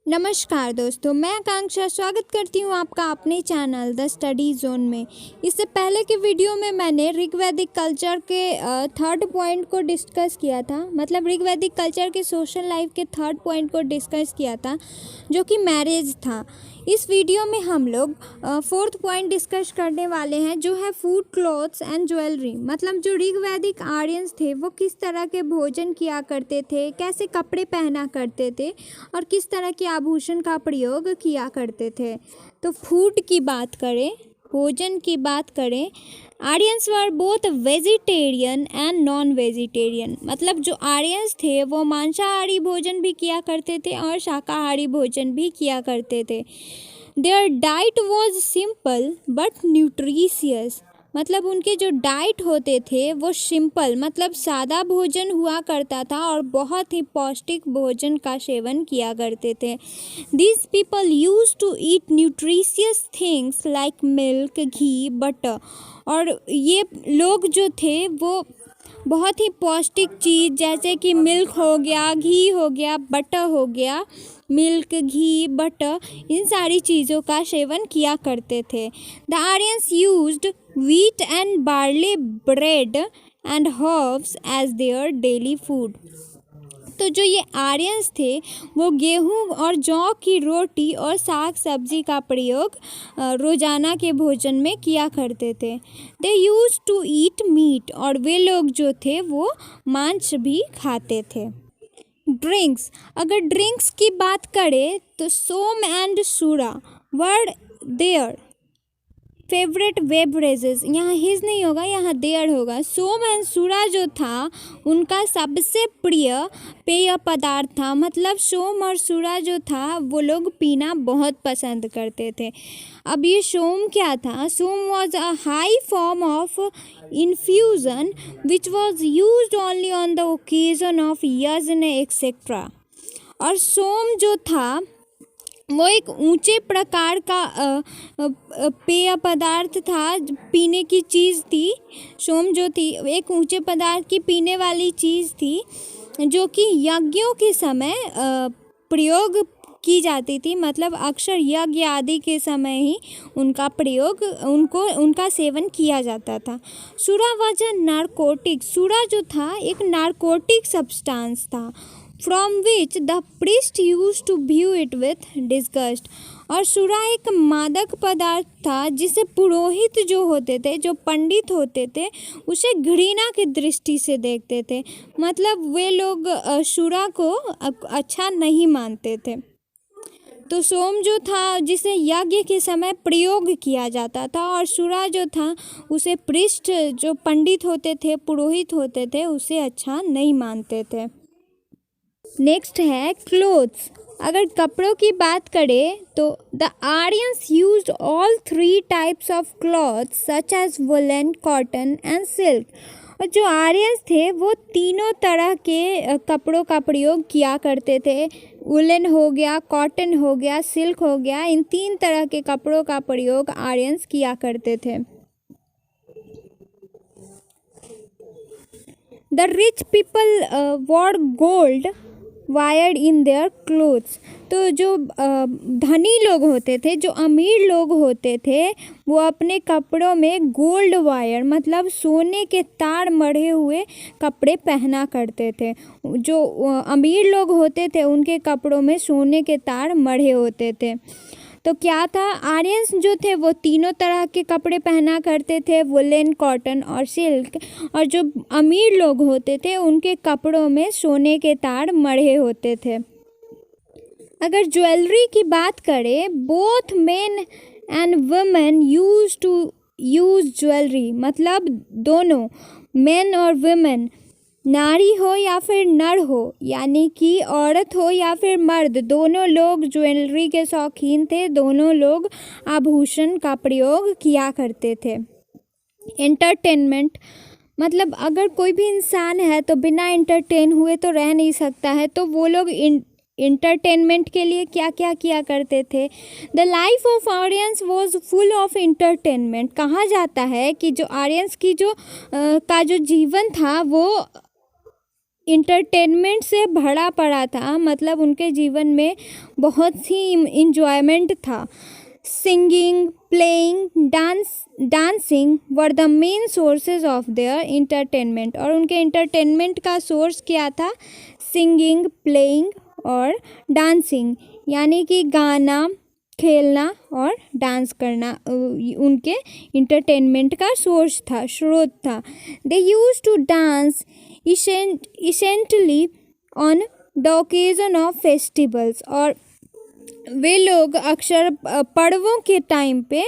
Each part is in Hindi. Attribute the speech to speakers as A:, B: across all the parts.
A: नमस्कार दोस्तों, मैं आकांक्षा स्वागत करती हूँ आपका अपने चैनल द स्टडी जोन में। इससे पहले के वीडियो में मैंने ऋग्वैदिक कल्चर के थर्ड पॉइंट को डिस्कस किया था, मतलब ऋग्वैदिक कल्चर के सोशल लाइफ के थर्ड पॉइंट को डिस्कस किया था, जो कि मैरिज था। इस वीडियो में हम लोग फोर्थ पॉइंट डिस्कस करने वाले हैं, जो है फूड, क्लॉथ्स एंड ज्वेलरी। मतलब जो ऋग्वैदिक आर्यंस थे वो किस तरह के भोजन किया करते थे, कैसे कपड़े पहना करते थे और किस तरह के आभूषण का प्रयोग किया करते थे। तो फूड की बात करें, भोजन की बात करें, Aryans were both vegetarian and non vegetarian. मतलब जो आर्यंस थे वो मांसाहारी भोजन भी किया करते थे और शाकाहारी भोजन भी किया करते थे। Their diet was simple but nutritious. मतलब उनके जो डाइट होते थे वो सिंपल, मतलब सादा भोजन हुआ करता था और बहुत ही पौष्टिक भोजन का सेवन किया करते थे। These people used to eat nutritious things like milk, ghee, butter. और ये लोग जो थे वो बहुत ही पौष्टिक चीज़ जैसे कि मिल्क हो गया, घी हो गया, बटर हो गया, मिल्क, घी, बटर, इन सारी चीज़ों का सेवन किया करते थे। The Aryans used wheat and barley bread and herbs as their daily food। तो जो ये आर्यंस थे वो गेहूं और जौ की रोटी और साग सब्जी का प्रयोग रोज़ाना के भोजन में किया करते थे। दे यूज टू ईट मीट, और वे लोग जो थे वो मांस भी खाते थे। ड्रिंक्स, अगर ड्रिंक्स की बात करें तो सोम एंड सूरा वर देयर फेवरेट बेवरेजेस। यहाँ हिज नहीं होगा, यहाँ देयर होगा। सोम एंड सूरा जो था उनका सबसे प्रिय पेय पदार्थ था। मतलब सोम और सूरा जो था वो लोग पीना बहुत पसंद करते थे। अब ये सोम क्या था? Soma was a high form of infusion which was used only on the occasion of yajna etcetera. और सोम जो था वो एक ऊंचे प्रकार का पेय पदार्थ था, पीने की चीज़ थी। सोम जो थी एक ऊंचे पदार्थ की पीने वाली चीज़ थी, जो कि यज्ञों के समय प्रयोग की जाती थी। मतलब अक्सर यज्ञ आदि के समय ही उनका प्रयोग उनका सेवन किया जाता था। सूरा वाज अ नारकोटिक। सूरा जो था एक नारकोटिक सब्सटेंस था, from which the priest use to view it with disgust. और सूरा एक मादक पदार्थ था जिसे पुरोहित जो होते थे, जो पंडित होते थे, उसे घृणा की दृष्टि से देखते थे। मतलब वे लोग सूरा को अच्छा नहीं मानते थे। तो सोम जो था जिसे यज्ञ के समय प्रयोग किया जाता था, और सूरा जो था उसे पृष्ठ जो पंडित होते थे, पुरोहित होते थे, उसे अच्छा नहीं मानते थे। नेक्स्ट है क्लोथ्स। अगर कपड़ों की बात करें तो the Aryans used all three types of clothes such as woollen, cotton and silk. और जो आर्यंस थे वो तीनों तरह के कपड़ों का प्रयोग किया करते थे। वुलन हो गया, कॉटन हो गया, सिल्क हो गया, इन तीन तरह के कपड़ों का प्रयोग आर्यंस किया करते थे। The rich people war gold wired in their clothes. तो जो धनी लोग होते थे, जो अमीर लोग होते थे, वो अपने कपड़ों में गोल्ड वायर, मतलब सोने के तार मढ़े हुए कपड़े पहना करते थे। जो अमीर लोग होते थे उनके कपड़ों में सोने के तार मढ़े होते थे। तो क्या था, आर्यंस जो थे वो तीनों तरह के कपड़े पहना करते थे, वुलन, कॉटन और सिल्क। और जो अमीर लोग होते थे उनके कपड़ों में सोने के तार मढ़े होते थे। अगर ज्वेलरी की बात करें, both men and women use to use jewellery. मतलब दोनों, मेन और वुमेन, नारी हो या फिर नर हो, यानी कि औरत हो या फिर मर्द, दोनों लोग ज्वेलरी के शौकीन थे। दोनों लोग आभूषण का प्रयोग किया करते थे। एंटरटेनमेंट, मतलब अगर कोई भी इंसान है तो बिना एंटरटेन हुए तो रह नहीं सकता है। तो वो लोग इंटरटेनमेंट के लिए क्या क्या किया करते थे? The life of Aryans was full of entertainment. कहा जाता है कि जो आर्यंस की का जो जीवन था वो इंटरटेनमेंट से भरा पड़ा था, मतलब उनके जीवन में बहुत ही इंजॉयमेंट था। Singing, playing, dancing were the main sources of their entertainment. और उनके इंटरटेनमेंट का सोर्स क्या था? सिंगिंग, प्लेइंग और डांसिंग, यानी कि गाना, खेलना और डांस करना उनके इंटरटेनमेंट का सोर्स था, स्रोत था। They use to dance essentially on the occasion of festivals. और वे लोग अक्सर पर्वों के टाइम पे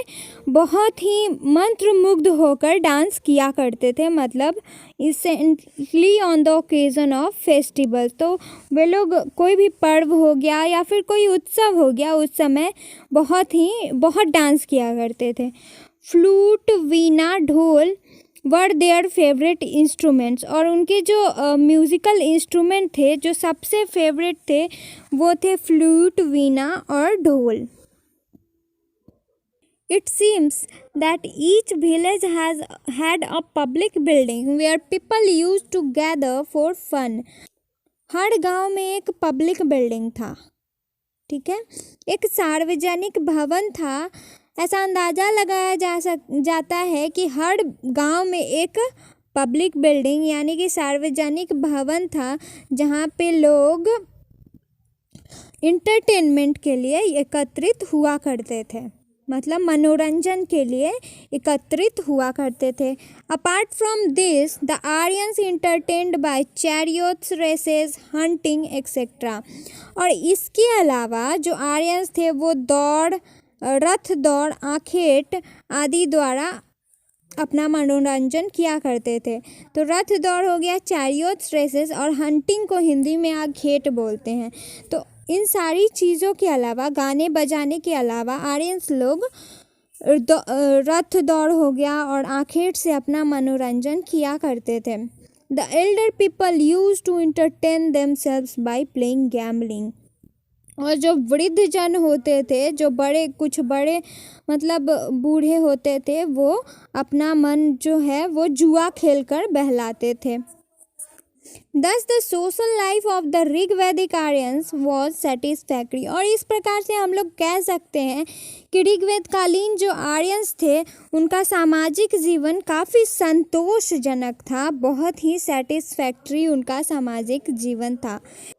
A: बहुत ही मंत्रमुग्ध होकर डांस किया करते थे, मतलब essentially on the occasion of festival. तो वे लोग कोई भी पर्व हो गया या फिर कोई उत्सव हो गया, उस समय बहुत डांस किया करते थे। फ्लूट, वीणा, ढोल वर देयर फेवरेट इंस्ट्रूमेंट्स। और उनके जो म्यूज़िकल इंस्ट्रूमेंट थे, जो सबसे फेवरेट थे, वो थे फ्लूट, वीणा और ढोल। It seems that each village has had a public building where people used to gather for fun. हर गांव में एक पब्लिक बिल्डिंग था, ठीक है, एक सार्वजनिक भवन था। ऐसा अंदाज़ा लगाया जाता है कि हर गांव में एक पब्लिक बिल्डिंग यानी कि सार्वजनिक भवन था, जहां पे लोग इंटरटेनमेंट के लिए एकत्रित हुआ करते थे, मतलब मनोरंजन के लिए एकत्रित हुआ करते थे। Apart from this, the Aryans entertained by chariots, races, hunting etcetera. और इसके अलावा जो आर्यंस थे वो रथ दौड़, आखेट आदि द्वारा अपना मनोरंजन किया करते थे। तो रथ दौड़ हो गया, चैरियट्स रेसेस, और हंटिंग को हिंदी में आखेट बोलते हैं। तो इन सारी चीज़ों के अलावा, गाने बजाने के अलावा, आर्यंस लोग रथ दौड़ हो गया और आखेट से अपना मनोरंजन किया करते थे। The elder people use to entertain themselves by playing gambling. और जो वृद्ध जन होते थे, जो कुछ बड़े मतलब बूढ़े होते थे, वो अपना मन जो है वो जुआ खेलकर बहलाते थे। Thus the social life of the Rigvedic Aryans was satisfactory। और इस प्रकार से हम लोग कह सकते हैं कि ऋग्वेद कालीन जो आर्यंस थे, उनका सामाजिक जीवन काफ़ी संतोषजनक था, बहुत ही सेटिस्फैक्ट्री उनका सामाजिक जीवन था।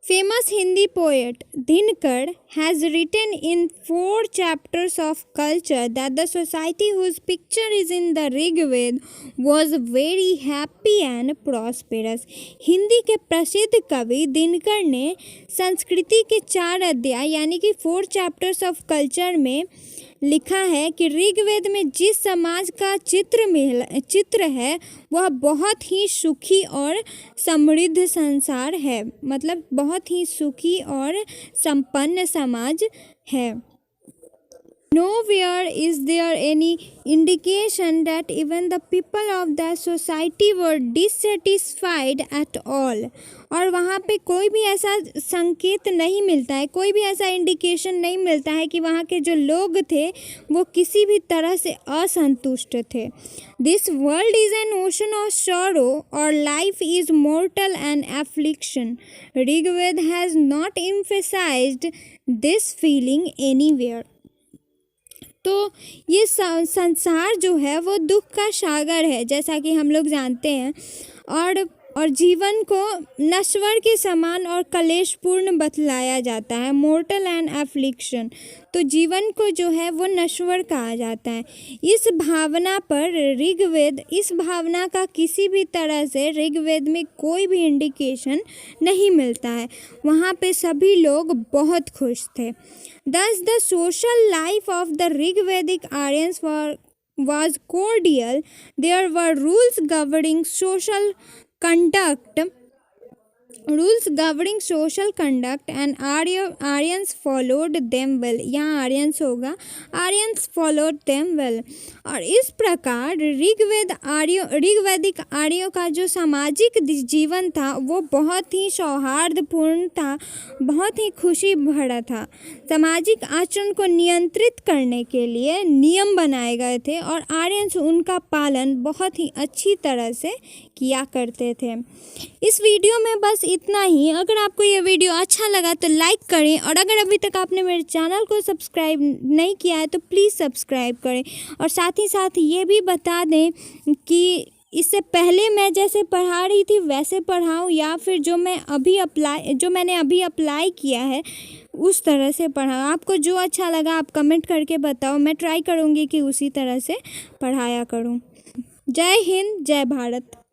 A: Famous Hindi poet Dinkar has written in 4 chapters of culture that the society whose picture is in the Rigved was very happy and prosperous। Hindi के प्रसिद्ध कवि दिनकर ने संस्कृति के 4 अध्याय यानी कि 4 चैप्टर्स ऑफ कल्चर में लिखा है कि ऋग्वेद में जिस समाज का चित्र है वह बहुत ही सुखी और समृद्ध संसार है, मतलब बहुत ही सुखी और संपन्न समाज है। Nowhere is there any indication that even the people of that society were dissatisfied at all। और वहाँ पे कोई भी ऐसा संकेत नहीं मिलता है, कोई भी ऐसा इंडिकेशन नहीं मिलता है कि वहाँ के जो लोग थे वो किसी भी तरह से असंतुष्ट थे। This world is an ocean of sorrow or life is mortal and affliction। Rigveda has not emphasized this feeling anywhere। तो ये संसार जो है वो दुख का सागर है, जैसा कि हम लोग जानते हैं, और जीवन को नश्वर के समान और कलेशपूर्ण बतलाया जाता है, मोर्टल एंड एफ्लिक्शन। तो जीवन को जो है वो नश्वर कहा जाता है। इस भावना का किसी भी तरह से ऋग्वेद में कोई भी इंडिकेशन नहीं मिलता है। वहाँ पे सभी लोग बहुत खुश थे। Thus the social life of the Rigvedic Aryans was cordial। There were rules governing social conduct rules governing social conduct and Aryans followed them well. यहाँ आर्यंस होगा, आर्यंस फॉलोड देम वेल। और इस प्रकार ऋग्वैदिक आर्यों का जो सामाजिक जीवन था वो बहुत ही सौहार्दपूर्ण था, बहुत ही खुशी भरा था। सामाजिक आचरण को नियंत्रित करने के लिए नियम बनाए गए थे और आर्यंस उनका पालन बहुत ही अच्छी तरह से किया करते थे। इस वीडियो में बस इतना ही। अगर आपको ये वीडियो अच्छा लगा तो लाइक करें, और अगर अभी तक आपने मेरे चैनल को सब्सक्राइब नहीं किया है तो प्लीज़ सब्सक्राइब करें। और साथ ही साथ ये भी बता दें कि इससे पहले मैं जैसे पढ़ा रही थी वैसे पढ़ाऊँ, या फिर जो मैंने अभी अप्लाई किया है उस तरह से पढ़ाऊँ। आपको जो अच्छा लगा आप कमेंट करके बताओ, मैं ट्राई करूँगी कि उसी तरह से पढ़ाया करूँ। जय हिंद, जय भारत।